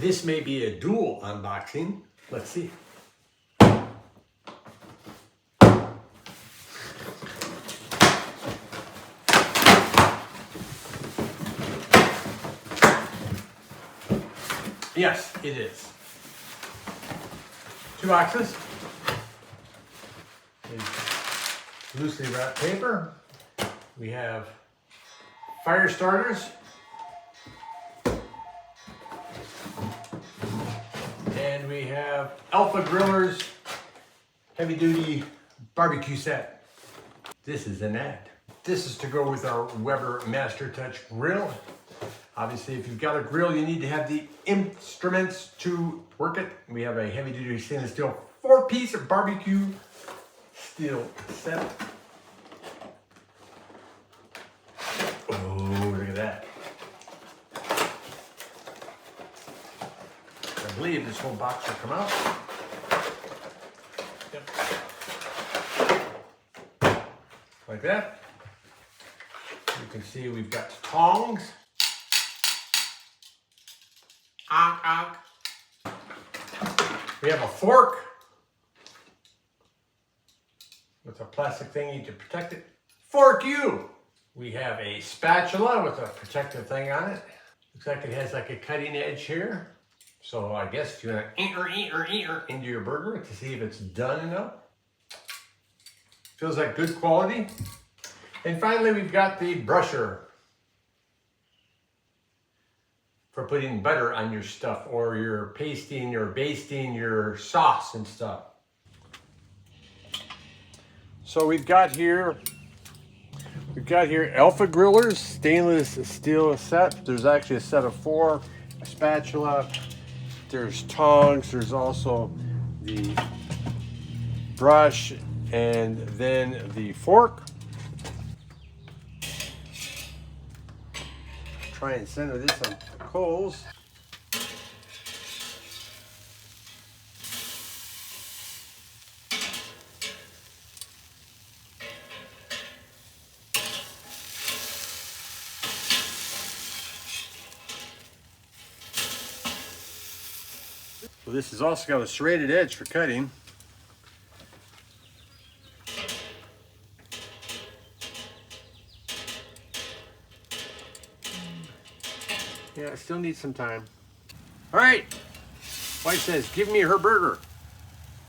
This may be a dual unboxing. Let's see. Yes, it is. 2 boxes. Loosely wrapped paper. We have fire starters. And we have Alpha Grillers heavy duty barbecue set. This is an ad. This is to go with our Weber Master Touch grill. Obviously, if you've got a grill, you need to have the instruments to work it. We have a heavy duty stainless steel 4-piece barbecue steel set. Oh, look at that. I believe this whole box will come out. Yep. Like that. You can see we've got tongs. We have a fork with a plastic thingy to protect it. Fork you! We have a spatula with a protective thing on it. Looks like it has like a cutting edge here. So I guess you're gonna into your burger to see if it's done enough. Feels like good quality. And finally, we've got the brusher for putting butter on your stuff, or you're pasting or basting your sauce and stuff. So we've got here Alpha Grillers, stainless steel set. There's actually a set of 4, a spatula, there's tongs, there's also the brush, and then the fork. Try and center this on the coals. So this has also got a serrated edge for cutting. Yeah, I still need some time. All right, wife says, give me her burger.